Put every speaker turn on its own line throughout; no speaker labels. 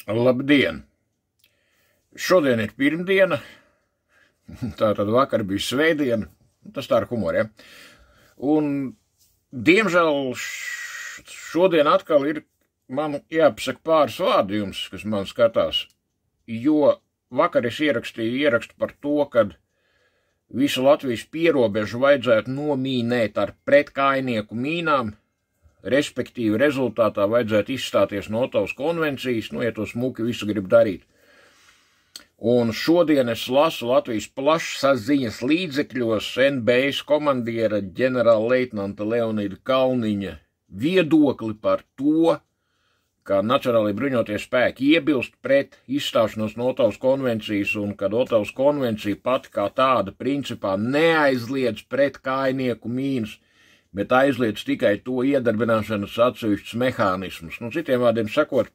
Labdien! Šodien ir pirmdiena, tātad vakar bija svētdiena, tas tā ar humoru, ja? Un, diemžēl, šodien atkal ir man jāpasaka pāris vārdi jums, kas man skatās, jo vakar es ierakstīju ierakstu par to, kad visu Latvijas pierobežu vajadzētu nomīnēt ar pretkājnieku mīnām, respektīvi rezultātā vajadzētu izstāties no Ottavas konvencijas, ja to smuki visu grib darīt. Un šodien es lasu Latvijas plašsaziņas līdzekļos NBS komandiera ģenerālleitnanta Leonīda Kalniņa viedokli par to, ka Nacionālajie bruņotie spēki iebilst pret izstāšanos no Ottavas konvencijas un kad Ottavas konvencija pati kā tāda principā neaizliedz pretkājnieku mīnas, bet aizliedz tikai to iedarbināšanas atsevišķus mehānismus. Citiem vārdiem sakot,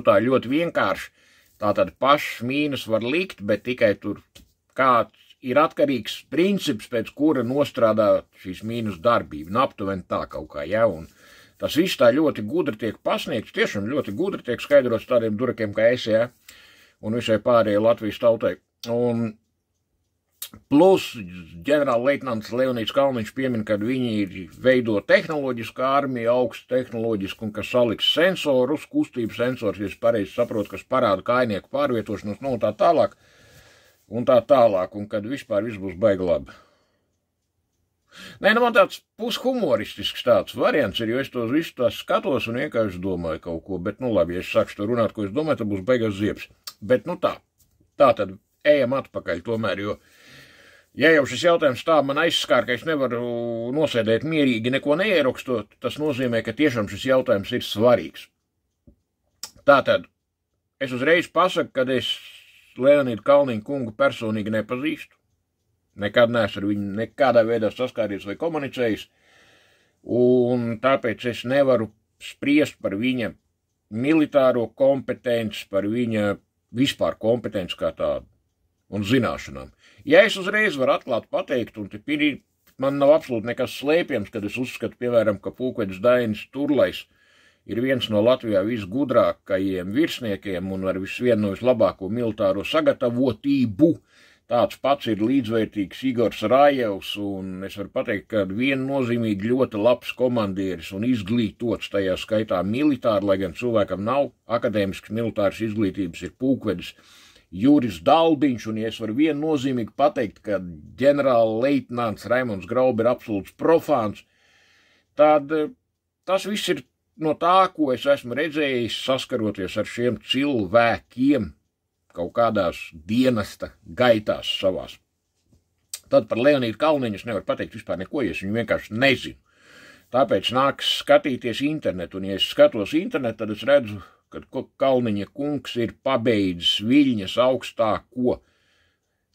tā ļoti vienkārši, tātad pašas mīnas var likt, bet tikai tur kāds ir atkarīgs princips, pēc kura nostrādā šīs mīnas darbība, aptuveni tā kaut kā, ja, un tas viss tā ļoti gudri tiek pasniegts, tiešām ļoti gudri tiek skaidrots tādiem durakiem kā es, ja, un visai pārējai Latvijas tautai. Un plus ģenerālleitnants Leonīds Kalniņš piemin, kad viņi veido tehnoloģisku armiju, augstu tehnoloģisku, un kas saliks sensorus, kustību sensors, ja es pareizi saprotu, kas parāda kājnieku pārvietošanos, un tā tālāk, un kad vispār viss būs baigi labi. Nē, man tāds pushumoristisks tāds variants ir, jo es tos visu tās skatos un vienkārši domāju kaut ko, bet labi, ja es sākšu to runāt, ko es domāju, tad būs beigas ziepes. Bet tā tad ejam atpakaļ tomēr, jo ja jau šis jautājums tā man aizskār, ka es nevaru nosēdēt mierīgi neko neierakstot, tas nozīmē, ka tiešām šis jautājums ir svarīgs. Tātad, es uzreiz pasaku, kad es Leonīdu Kalniņu kungu personīgi nepazīstu, nekad neesmu ar viņu nekādā veidā saskāries vai komunicējis, un tāpēc es nevaru spriest par viņa militāro kompetenci, par viņa vispār kompetenci kā tādu un zināšanām. Ja es uzreiz varu atklāt pateikt, un man nav absolūti nekas slēpjams, kad es uzskatu, piemēram, ka pulkvedis Dainis Turlais ir viens no Latvijā visgudrākajiem virsniekiem un ar vienu no vislabāko militāro sagatavotību. Tāds pats ir līdzvērtīgs Igors Rājevs, un es varu pateikt, ka viennozīmīgi ļoti labs komandieris un izglītots tajā skaitā militāri, lai gan cilvēkam nav akadēmisks militāras izglītības, ir pulkvedis Juris Dalbiņš, un ja es varu viennozīmīgi pateikt, ka ģenerālleitnants Raimonds Graubi ir absolūts profāns, tad tas viss ir no tā, ko es esmu redzējis, saskaroties ar šiem cilvēkiem kaut kādās dienesta gaitās savās. Tad par Leonīdu Kalniņu es nevaru pateikt vispār neko, ja es viņu vienkārši nezinu. Tāpēc nāks skatīties internetu, un ja es skatos internetu, tad es redzu, kad Kalniņa kungs ir pabeidzis Viļņas augstāko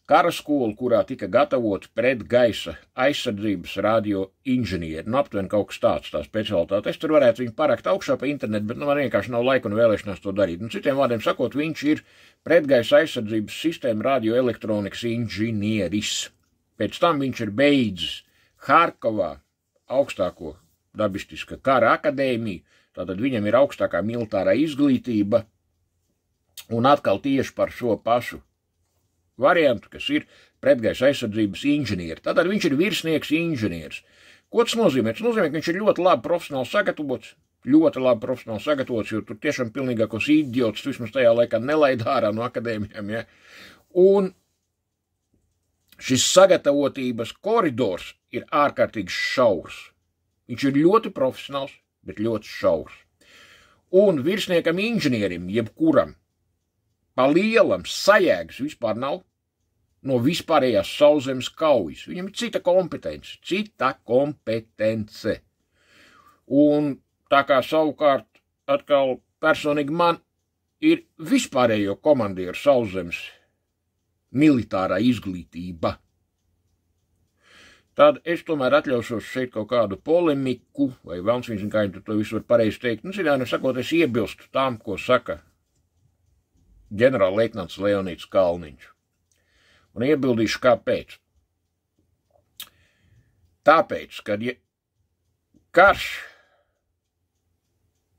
karaskolu, kurā tika gatavoti pretgaisa aizsardzības radio inženieri. Aptuveni kaut kas tāds, tā specialitāte. Es tur varētu viņu parakt augšā pa internetu, bet man vienkārši nav laika un vēlēšanās to darīt. Citiem vārdiem sakot, viņš ir pretgaisa aizsardzības sistēma radioelektronikas inženieris. Pēc tam viņš ir beidzis Harkovā augstāko dabistiska kara akadēmiju, tātad viņam ir augstākā militārā izglītība, un atkal tieši par šo pašu variantu, kas ir pretgaisa aizsardzības inženieri. Tātad viņš ir virsnieks inženieris. Ko tas nozīmē? Tas nozīmē, ka viņš ir ļoti labi profesionāli sagatavots, jo tur tiešām pilnīgākos idiotus vismaz tajā laikā nelaid ārā no akadēmijām, ja? Un šis sagatavotības koridors ir ārkārtīgi šaurs. Viņš ir ļoti profesionāls, bet ļoti šaurs. Un virsniekam inženierim, jebkuram, pa lielam sajēgas vispār nav no vispārējās sauszemes kaujas. Viņam ir cita kompetence. Un tā kā savukārt atkal personīgi man ir vispārējo komandieru sauszemes militārā izglītība, tad es tomēr atļaušos šeit kaut kādu polemiku, vai velns viņš, kā viņi to visu var pareizi teikt. Zinājumiem sakot, es iebilstu tām, ko saka ģenerālleitnants Leonīds Kalniņš. Un iebildīšu kāpēc. Tāpēc, kad karš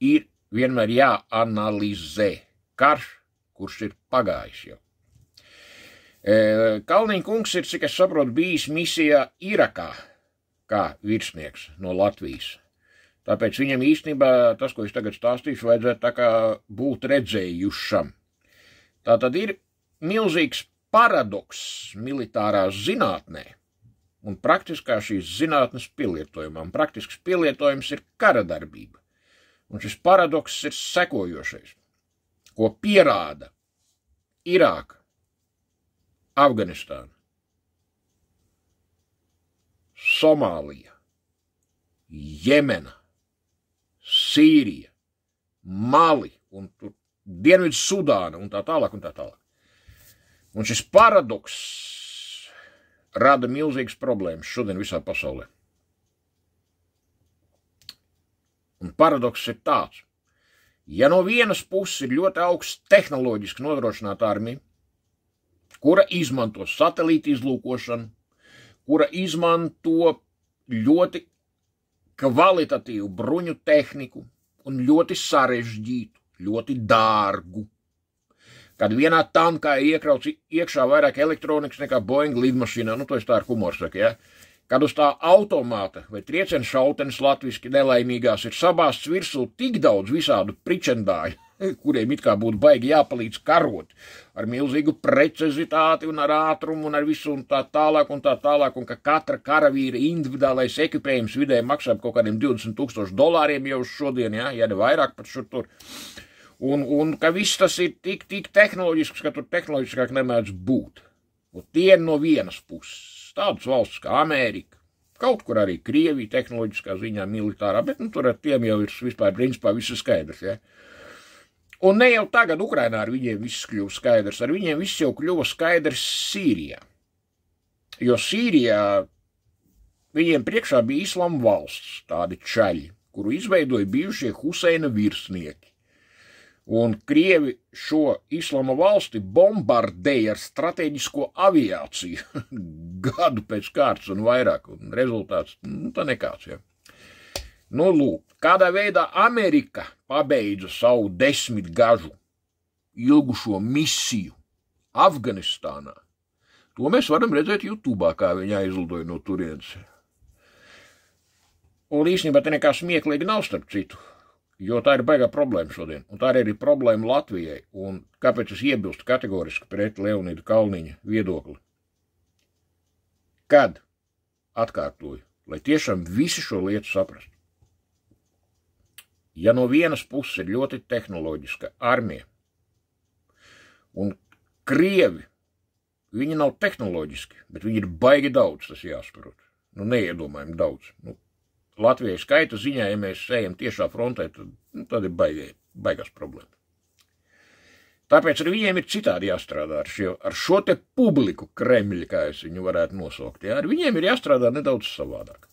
ir vienmēr jāanalizē karš, kurš ir pagājis jau. Kalniņa kungs ir, cik es saprotu, bijis misijā Irakā kā virsnieks no Latvijas. Tāpēc viņam īstenībā tas, ko es tagad stāstīšu, vajadzētu tā kā būt redzējušam. Tā tad ir milzīgs paradoks militārā zinātnē un praktiskā šīs zinātnes pielietojumā. Praktisks pielietojums ir karadarbība. Un šis paradoks ir sekojošais, ko pierāda Irāka, Afganistāna, Somālija, Jemena, Sīrija, Mali un Dienvidu Sudāna un tā tālāk un tā tālāk. Un šis paradoks rada milzīgas problēmas šodien visā pasaulē. Un paradoks ir tāds, ja no vienas puses ir ļoti augsts tehnoloģiski nodrošināta armija, kura izmanto satelītu izlūkošanu, kura izmanto ļoti kvalitatīvu bruņu tehniku un ļoti sarežģītu, ļoti dārgu. Kad vienā tankā iekrauts iekšā vairāk elektronikas nekā Boeing lidmašīnā, to es tā ar humoru saku, ja? Kad uz tā automāta vai triecienu šautenes latviski nelaimīgās ir sabāsts virsū tik daudz visādu pričendāju, kuriem it kā būtu baigi jāpalīdz karot ar milzīgu precizitāti un ar ātrumu un ar visu un tā tālāk, un ka katra karavīra individuālais ekipējums vidēji maksā kaut kādiem $20,000 jau šodien, ja ne vairāk pat šur tur. Un ka viss tas ir tik tehnoloģisks, ka tur tehnoloģiskāk nemēdz būt. Un tie no vienas puses. Tādas valsts kā Amerika, kaut kur arī Krievija tehnoloģiskā ziņā militārā, bet tur ar tiem jau ir vispār principā viss skaidrs, ja. Un ne jau tagad Ukrainā ar viņiem viss kļuva skaidrs, ar viņiem viss jau kļuva skaidrs Sīrijā. Jo Sīrijā viņiem priekšā bija Islama valsts, tādi čaļi, kuru izveidoja bijušie Huseina virsnieki. Un Krievi šo Islama valsti bombardēja ar strateģisko aviāciju gadu pēc kārtas un vairāk, un rezultāts, tā nekāds, ja. Lūk, kādā veidā Amerika pabeidza savu 10 gažu ilgušo misiju Afganistānā. To mēs varam redzēt YouTube'ā, kā viņi aizlidoja no turienes. Un īstenībā te nekā smieklīgi nav starp citu. Jo tā ir baigā problēma šodien, un tā arī ir problēma Latvijai, un kāpēc es iebilstu kategoriski pret Leonīda Kalniņa viedokli. Kad atkārtoju, lai tiešām visi šo lietu saprastu. Ja no vienas puses ir ļoti tehnoloģiska armija, un Krievi, viņi nav tehnoloģiski, bet viņi ir baigi daudz, tas jāsaprot. Neiedomājami daudz. Latvijai skaita ziņā, ja mēs ejam tiešā frontē, tad ir baigās problēma. Tāpēc ar viņiem ir citādi jāstrādā ar šo te publiku Kremļa, kā es viņu varētu nosaukt. Ja? Ar viņiem ir jāstrādā nedaudz savādāk.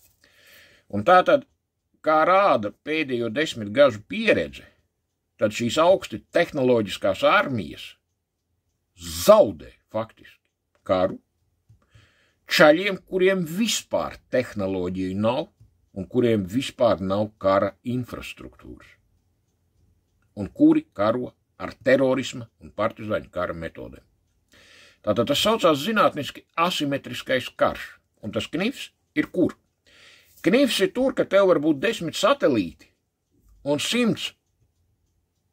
Un tātad, kā rāda pēdējo 10 gažu pieredze, tad šīs augsti tehnoloģiskās armijas zaudē faktiski karu čaļiem, kuriem vispār tehnoloģiju nav, un kuriem vispār nav kara infrastruktūras, un kuri karo ar terorisma un partizāņu kara metodēm. Tātad tas saucās zinātniski asimetriskais karš, un tas knifs ir kur? Knifs ir tur, ka tev var būt 10 satelīti un 100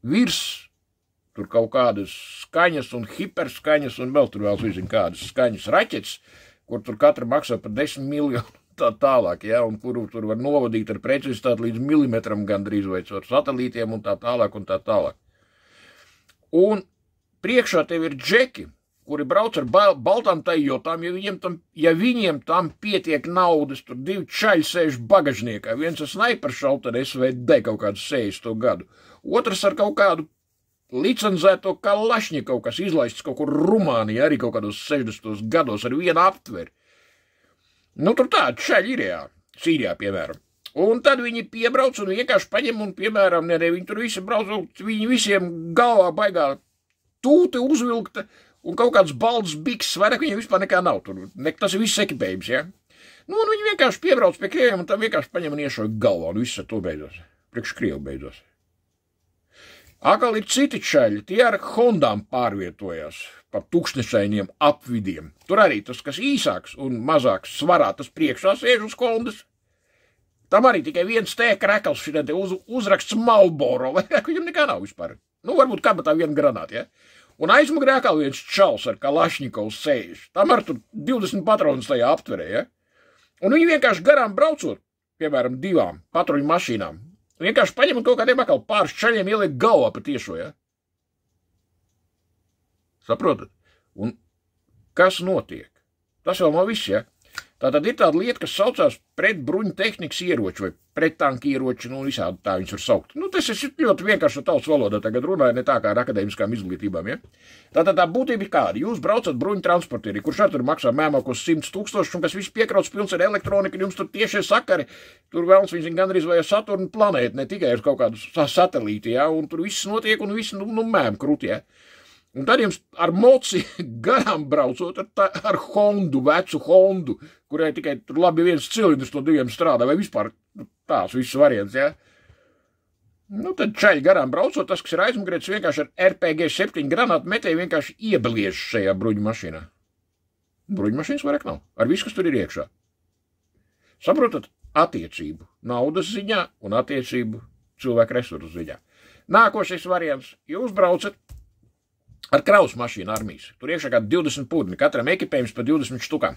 virs tur kaut kādas skaņas un hiperskaņas un vēl tur vēl zin kādas skaņas raķetes, kur tur katra maksā par 10 miljonu. Tā tālāk, ja, un kuru tur var novadīt ar precizitāti līdz milimetram gandrīz vai ar satelītiem un tā tālāk un tā tālāk. Un priekšā tev ir džeki, kuri brauc ar baltām tajotām, ja viņiem tam pietiek naudas, tur 2 čaļi sēž bagažniekā, viens ar snaiperšauteru SVD kaut kādu 60. gadu, otrs ar kaut kādu licenzēto Kalašņikovu, kas izlaists kaut kur Rumānijā, arī kaut kādos 60. gados ar vienu aptveri. Tur tādi čaļi ir, jā, Sīrijā, piemēram. Un tad viņi piebrauc un vienkārši paņem un, piemēram, viņi tur visi brauc, viņi visiem galvā baigā tūte uzvilkta un kaut kāds balds biks, vairāk viņiem vispār nekā nav tur. Tas ir viss ekipējums, jā. Un viņi vienkārši piebrauc pie Krieviem un tam vienkārši paņem un iešauj galvā un viss ar to beidzos. Priekš Krievu beidzos. Atkal ir citi čaļi, tie ar Hondām pārvietojās pa tūkstnešainiem apvidiem. Tur arī tas, kas īsāks un mazāks svarā, tas priekšā sēž uz Hondas. Tam arī tikai viens tēka rekals šitā te uzraksts Marlboro, vai viņam nekā nav vispār. Nu, varbūt kabatā viena granāta, ja? Un aizmugurē atkal viens čals ar Kalašņikovs sēž. Tam ar tur 20 patronus tajā aptverē, ja? Un viņi vienkārši garām braucot, piemēram, 2 patruņu mašīnām, vienkārši paņem un kaut kādiem atkal pāris čaļiem ieliek galvā pa tiešo, ja? Saprotat? Un kas notiek? Tas vēl nav viss, ja? Tātad ir tāda lieta, kas saucās pretbruņu tehnikas ieroči vai prettanki ieroči, nu visādi tā viņus var saukt. Nu, tas ir ļoti vienkārši tautas valodā tagad runāju, ne tā kā ar akadēmiskām izglītībām, ja? Tātad tā būtība ir kāda. Jūs braucat bruņu transportieri, kurš ar tur maksā mēmākos 100 000, un kas viss piekrauts pilns ar elektroniku, un jums tur tiešie sakari, tur vēlns viņš gandrīz vai Saturnu planētu, ne tikai ar kaut kādu satelīti, ja? Un tur viss notiek, un viss, nu mēm krūti, ja? Un tad jums ar moci garām braucot ar Hondu, vecu Hondu, kurai tikai tur labi viens cilindrs no 2 strādā, vai vispār tās viss variants, ja? Nu, tad čaļi garām braucot, tas, kas ir aizmugurēts, vienkārši ar RPG-7 granātu metēju vienkārši iebliež šajā bruņu mašīnā. Bruņu mašīnas vairāk nav, ar visu, kas tur ir iekšā. Saprotat? Attiecību naudas ziņā un attiecību cilvēku resursu ziņā. Nākošais variants, jūs braucat ar kraus mašīnu armijas. Tur iekšā kā 20 pudni, katram ekipējums pa 20 štukām.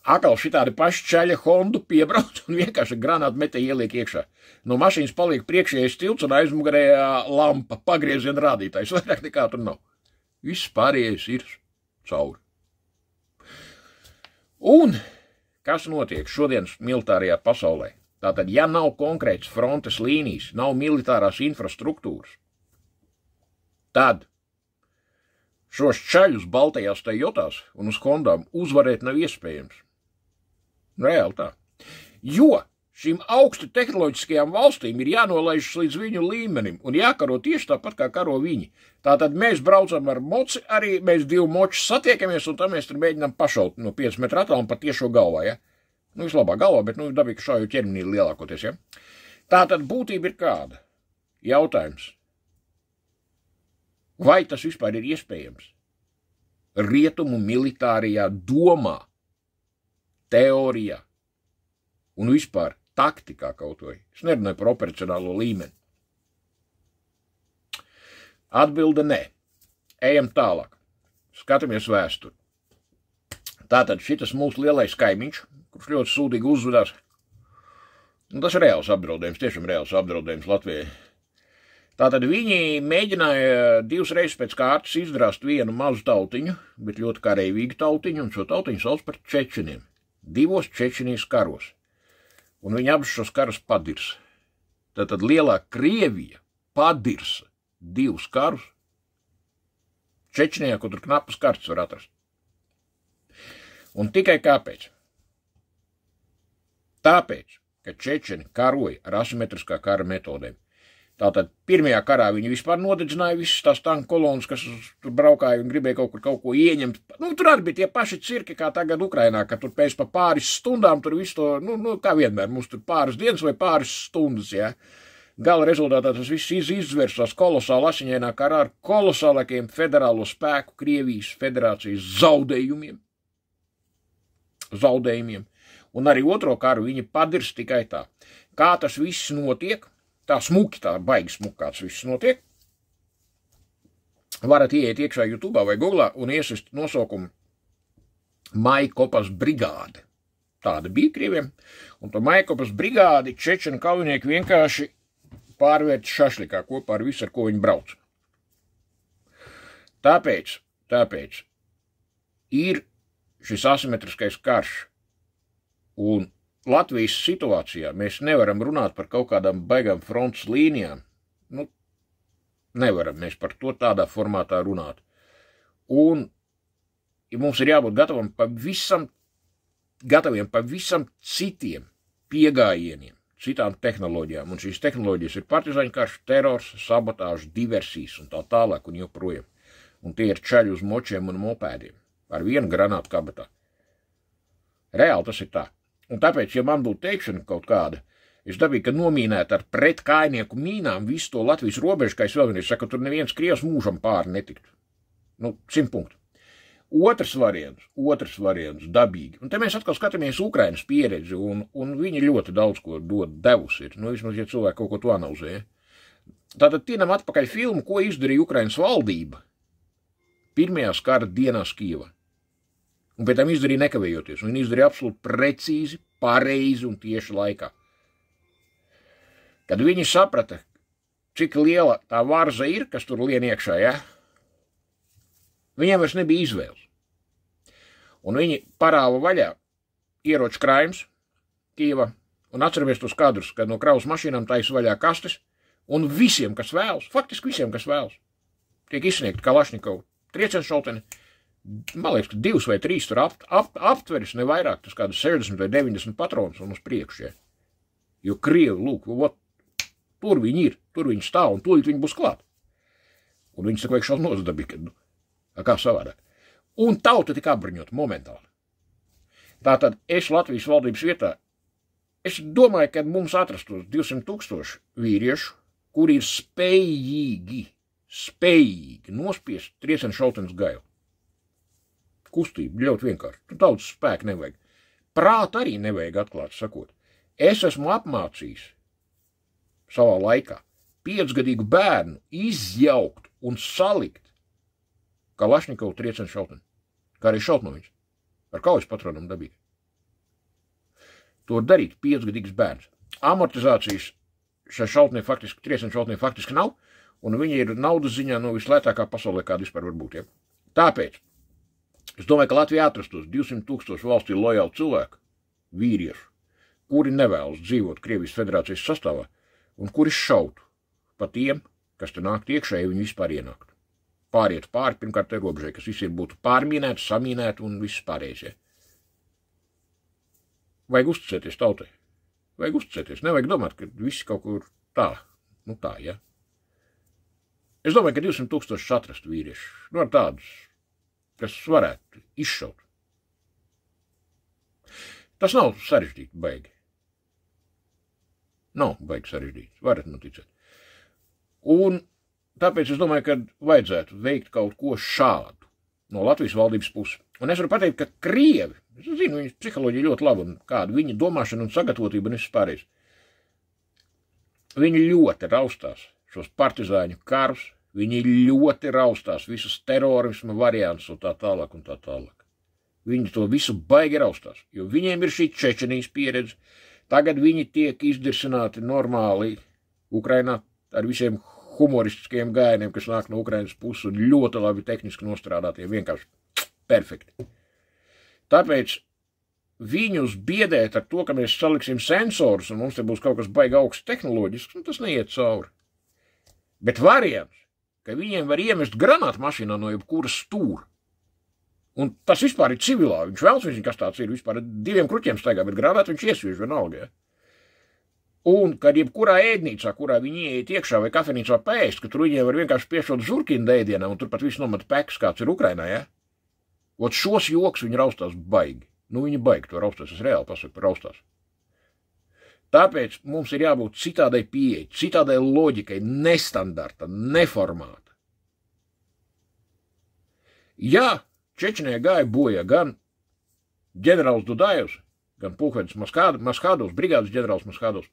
Akal šitādi paši čaļa Hondu piebrauc un vienkārši granātu metē ieliek iekšā. No mašīnas paliek priekšējais tilts un aizmugurējā lampa, pagrieziena rādītājs, vairāk nekā tur nav. Viss pārējais ir cauri. Un kas notiek šodienas militārajā pasaulē? Tātad, ja nav konkrēts frontes līnijas, nav militārās infrastruktūras, tad šos čaļus baltajās Toyotās un uz Hondām uzvarēt nav iespējams. Reāli tā. Jo šīm augstu tehnoloģiskajām valstīm ir jānolaižas līdz viņu līmenim un jākaro tieši tāpat, kā karo viņi. Tātad mēs braucam ar moci, arī mēs 2 močus satiekamies, un tam mēs tur mēģinām pašaut no 5 metru attālumu pa tiešo galvā, ja? Nu, vislabāk galvā, bet, nu, dabīgi šauju ķermenī lielākoties, ja? Tātad būtība ir kāda? Jautājums. Vai tas vispār ir iespējams? Rietumu militārajā domā, teorijā un vispār taktikā kaut vai. Es nerunāju par operacionālo līmeni. Atbilde nē. Ejam tālāk. Skatāmies vēsturi. Tātad šitas mūsu lielais kaimiņš, kurš ļoti sūdīgi uzvedās. Un tas ir reāls apdraudējums, tiešām reāls apdraudējums Latvijai. Tātad viņi mēģināja 2 reizes pēc kārtas izdrāst vienu mazu tautiņu, bet ļoti kareivīgu tautiņu, un šo tautiņu sauc par čečeniem. 2 Čečenijas karos. Un viņi abus šos karus padirsa. Tātad lielā Krievija padirsa 2 karus Čečenijā, ko tur knapas kartas var atrast. Un tikai kāpēc? Tāpēc, ka čečeni karoja ar asimetriskā kara metodēm. Tātad pirmajā karā viņi vispār nodedzināja visas tās tanku kolonas, kas tur braukāja un gribēja kaut ko ieņemt. Nu, tur arī bija tie paši cirki, kā tagad Ukrainā, ka tur pēc pa pāris stundām tur visu to, nu, kā vienmēr, mums tur pāris dienas vai pāris stundas, ja. Gala rezultātā tas viss izvērsās kolosāli asiņainā karā ar kolosālākiem federālo spēku Krievijas federācijas zaudējumiem. Un arī otro karu viņi padirs tikai tā. Kā tas viss notiek? Tā smuki, tā baigi smuki, kāds viss notiek. Varat ieiet iekšā YouTube'ā vai Googlā un iesist nosaukumu Maikopas brigāde. Tāda bija Krieviem. Un to Maikopas brigādi čečenu kaujinieki vienkārši pārvērt šašlikā kopā ar visu, ar ko viņi brauc. Tāpēc ir šis asimetriskais karš. Un Latvijas situācijā mēs nevaram runāt par kaut kādām baigām frontes līnijām. Nu, nevaram mēs par to tādā formātā runāt. Un ja mums ir jābūt gataviem pavisam citiem piegājieniem, citām tehnoloģijām. Un šīs tehnoloģijas ir partizāņu karš, terors, sabotāža, diversijas un tā tālāk un joprojām. Un tie ir čaļi uz močiem un mopēdiem ar vienu granātu kabatā. Reāli tas ir tā. Un tāpēc, ja man būtu teikšana kaut kāda, Es dabīgi, ka nomīnēt ar pretkainieku mīnām visu to Latvijas robežu, kā es vēl vienreiz saku, tur neviens Krievs mūžam pāri netiktu. 100 punktu. Otrs variants, dabīgi. Un te mēs atkal skatāmies Ukrainas pieredzi, un viņi ļoti daudz ko devusi ir. Vismaz, ja cilvēki kaut ko to analizē. Tātad tienam atpakaļ filmu, ko izdarīja Ukrainas valdība pirmajās kara dienās Kijevā. Un pēc tam izdarīja nekavējoties. Un viņi izdarīja absolūti precīzi, pareizi un tieši laikā. Kad viņi saprata, cik liela tā varza ir, kas tur lien iekšā, ja? Viņiem vairs nebija izvēles. Un viņi parāva vaļā ieroču krājums Kijevā, un atceramies tos kadrus, kad no kravas mašīnām taisa vaļā kastes, un visiem, kas vēlas, faktiski visiem, kas vēlas, tiek izsniegti Kalašņikovu triecienšauteni, man liekas, ka 2 vai 3 tur aptveris, ne vairāk, tas kādas 60 vai 90 patronus un uz priekšu, ja? Jo Krievi, lūk, tur viņi ir, tur viņi stāv, un tūlīt viņi būs klāt. Un viņi saka, vajag šaut nozdabīgi, kā savādāk. Un tauta tika apbruņota momentāli. Tātad es Latvijas valdības vietā, es domāju, ka mums atrastos 200 000 vīriešu, kuri ir spējīgi nospiest triecienšautenes gailu. Kustība ļoti vienkārši. Tu daudz spēku nevajag. Prātu arī nevajag atklāt sakot. Es esmu apmācījis savā laikā 5-gadīgu bērnu izjaukt un salikt Kalašņikovu triecienšauteni, kā arī šaut no viņas, ar kaujas patronam dabīgi. To darīt 5-gadīgs bērns. Amortizācijas šai šautnē faktiski, triecienšautnē faktiski nav, un viņa ir naudas ziņā vislētākā pasaulē, kāda vispār var būt. Ja? Tāpēc es domāju, ka Latvijā atrastos 200 000 valstī lojālu cilvēku, vīriešu, kuri nevēlas dzīvot Krievijas federācijas sastāvā, un kuri šautu pa tiem, kas te nākt iekšā, ja viņi vispār ienāktu. Pāriet pāri, pirmkārt, te robežai, kas visi ir būtu pārmīnēti, samīnēti un viss pārējais. Ja? Vajag uzticēties tautai. Vajag uzticēties. Nevajag domāt, ka visi kaut kur tā, ja. Es domāju, ka 200 000 atrastu vīriešu, ar tādus, kas varētu izšaut. Tas nav sarežģīti, baigi. Nav baigi sarežģīti, varat man ticēt. Un tāpēc es domāju, ka vajadzētu veikt kaut ko šādu no Latvijas valdības puses. Un es varu pateikt, ka Krievi, es zinu, viņas psiholoģija ļoti laba un kāda viņa domāšana un sagatavotība un viss pārējais. Viņi ļoti raustās šos partizāņu karus, viņi ļoti raustās visus terorisma variantus un tā tālāk un tā tālāk. Viņi to visu baigi raustās, jo viņiem ir šī Čečenijas pieredze. Tagad viņi tiek izdirsināti normāli Ukrainā ar visiem humoristiskiem gājieniem, kas nāk no Ukrainas puses un ļoti labi tehniski nostrādātie, vienkārši perfekti. Tāpēc viņus biedēt ar to, ka mēs saliksim sensorus un mums te būs kaut kas baigi augsts tehnoloģisks, tas neiet cauri. Bet variants, ka viņiem var iemest granātu mašīnā no jebkuras stūra, un tas vispār ir civilā, viņš vēlas viņš, kas tāds ir, vispār 2 kruķiem staigā, bet granātu viņš iesviež vienalga, ja? Un, kad jebkurā ēdnīcā, kurā viņi ieiet iekšā vai kafejnīcā pēst, ka tur viņiem var vienkārši piešot žurkinu ēdienā, un tur pat viss nomet peks, kāds ir Ukrainā, ja? Ot šos joks viņi raustās baigi. Viņi baigi to raustās, es reāli pasaku par raustās. Tāpēc mums ir jābūt citādai pieeja, citādai loģikai, nestandarta, neformāta. Ja Čečenijā gāja bojā gan ģenerālis Dudājevs, gan pulkvedis Maskādovs, brigādes ģenerālis Maskādovs,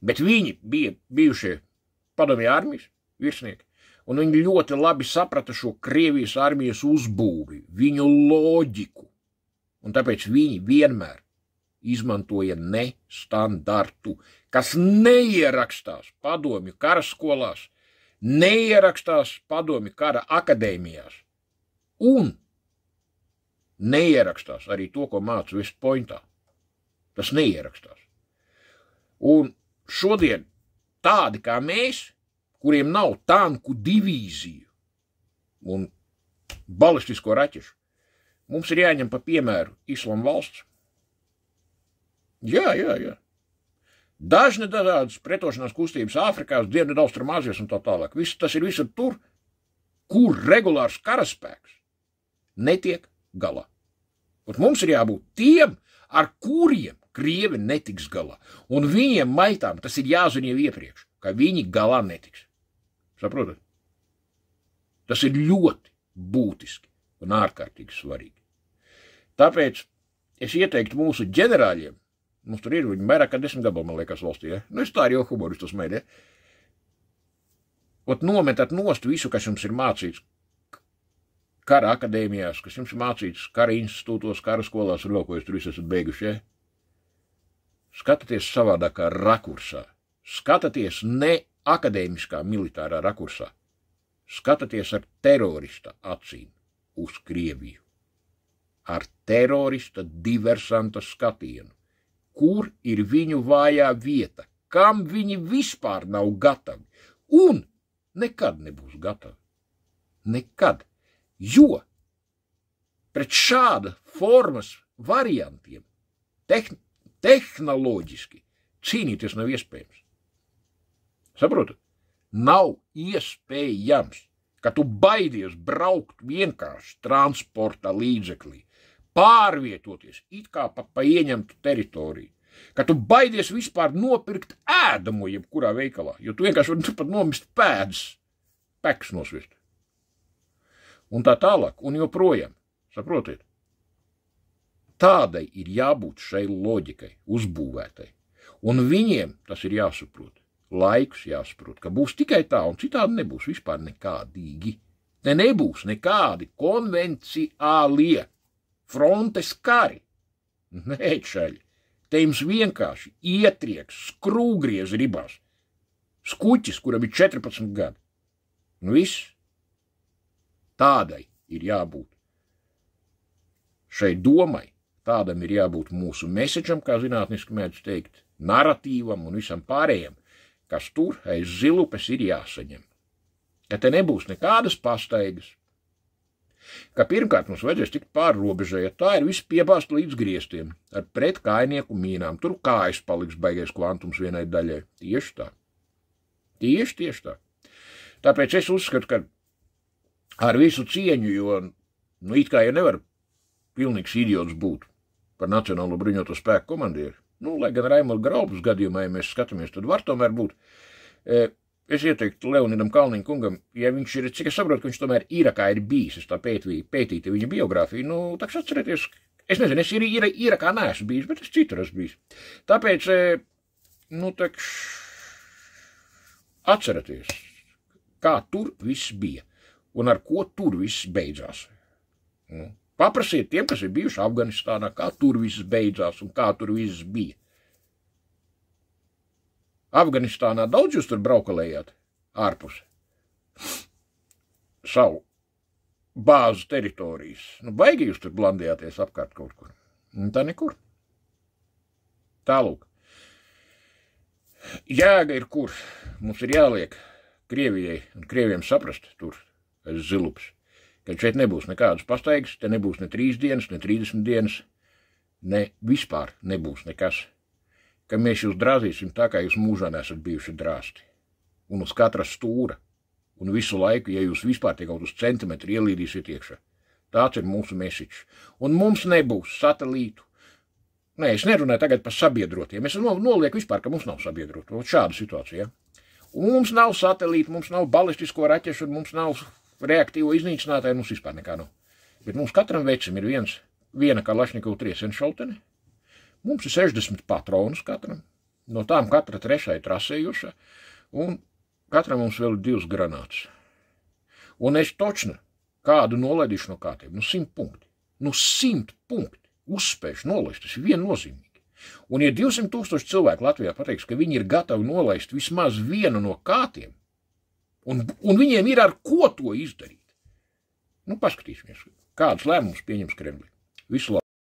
bet viņi bija bijušie padomju armijas virsnieki, un viņi ļoti labi saprata šo Krievijas armijas uzbūvi, viņu loģiku, un tāpēc viņi vienmēr izmantoja nestandartu, kas neierakstās padomju karaskolās, neierakstās padomju kara akadēmijās, un neierakstās arī to, ko māca West Pointā. Tas neierakstās. Un šodien tādi kā mēs, kuriem nav tanku divīziju un balistisko raķešu, mums ir jāņem pa piemēru Islama valsts. Jā. Dažni dažādas pretošanās kustības Āfrikās, Dienvidaustrumāzijās un tā tālāk. Tas ir visur tur, kur regulārs karaspēks netiek galā. Un mums ir jābūt tiem, ar kuriem Krievi netiks galā. Un viņiem maitām tas ir jāzina jau iepriekš, ka viņi galā netiks. Saprotat? Tas ir ļoti būtiski un ārkārtīgi svarīgi. Tāpēc es ieteiktu mūsu ģenerāļiem, mums tur ir viņi vairāk kā 10 gabali, man liekas, valstī, ja? Nu, es tā arī jau humoristus mēdē. Ot nometat nost visu, kas jums ir mācīts kara akadēmijās, kas jums ir mācīts kara institūtos, kara skolās un vēl, ko jūs tur visi esat beiguši, ja? Skatāties savādākā rakursā. Skatāties ne akadēmiskā militārā rakursā. Skatāties ar terorista acīm uz Krieviju. Ar terorista diversanta skatienu. Kur ir viņu vājā vieta? Kam viņi vispār nav gatavi? Un nekad nebūs gatavi. Nekad. Jo pret šāda formas variantiem tehnoloģiski cīnīties nav iespējams. Saprotat? Nav iespējams, ka tu baidies braukt vienkārši transporta līdzeklī, pārvietoties, it kā pa ieņemtu teritoriju, ka tu baidies vispār nopirkt ēdamo jebkurā veikalā, jo tu vienkārši vari pat nomist pēdas, peks nosvist. Un tā tālāk, un joprojām, saprotiet? Tādai ir jābūt šai loģikai, uzbūvētai. Un viņiem tas ir jāsaprot. Laiks jāsaprot, ka būs tikai tā, un citādi nebūs vispār nekādīgi. Te nebūs nekādi konvenciālie frontes kari. Nē, čaļi, te jums vienkārši ietrieks, skrūgriez ribās. Skuķis, kuram ir 14 gadi. Un viss. Tādai ir jābūt. Šai domai, tādam ir jābūt mūsu mesečam, kā zinātniski mēdz teikt, naratīvam un visam pārējiem, kas tur aiz zilupes ir jāsaņem. Ka te nebūs nekādas pastaigas. Ka pirmkārt mums vajadzēs tikt pāri robežai, ja tā ir viss piebāzt līdz griestiem, ar pretkājnieku mīnām. Tur kājas paliks baigais kvantums vienai daļai. Tieši tā. Tieši tā. Tāpēc es uzskatu, ka ar visu cieņu, jo, it kā jau nevar pilnīgs idiots būt par Nacionālo bruņoto spēku komandieru. Lai gan Raimonda Graubas gadījumā, ja mēs skatāmies, tad var tomēr būt. Es ieteiktu Leonidam Kalniņa kungam, ja viņš ir, cik es saprotu, ka viņš tomēr Irakā ir bijis, es tā pētīju viņa biogrāfiju, tā atcerieties, es nezinu, es Irakā neesmu bijis, bet es citur esmu bijis. Tāpēc, atcerieties, kā tur viss bija. Un ar ko tur viss beidzās. Paprasiet tiem, kas ir bijuši Afganistānā, kā tur viss beidzās un kā tur viss bija. Afganistānā daudz jūs tur braukalējāt ārpus savu bāzu teritorijas. Baigi jūs tur blandījāties apkārt kaut kur. Un tā nekur. Tālūk. Jēga ir kur. Mums ir jāliek Krievijai un Krieviem saprast tur aiz zilups, ka šeit nebūs nekādas pastaigas, te nebūs ne 3 dienas, ne 30 dienas, ne vispār nebūs nekas, ka mēs jūs drāzīsim tā, kā jūs mūžā nesat bijuši drāsti, un uz katra stūra, un visu laiku, ja jūs vispār tie kaut uz centimetru ielīdīsiet iekšā. Tāds ir mūsu mesiķis. Un mums nebūs satelītu. Nē, es nerunāju tagad par sabiedrotiem, es nolieku vispār, ka mums nav sabiedrotu, šāda situācija. Un mums nav satelītu, mums nav balistisko raķešu, un mums nav reaktīvo iznīcinātāju, mums vispār nekā nav. Bet mums katram vecim ir viena Kalašņikovu triecienšautene, mums ir 60 patronus katram, no tām katra trešā ir trasējuša, un katram mums vēl ir 2 granātas. Un es točnu kādu nolaidīšu no kātiem, 100 punkti. 100 punkti uzspējuši nolaist, tas ir viennozīmīgi. Un ja 200 000 cilvēku Latvijā pateiks, ka viņi ir gatavi nolaist vismaz vienu no kātiem, un viņiem ir ar ko to izdarīt. Paskatīsimies, kādas lēmumus pieņems Kremli. Visu labu.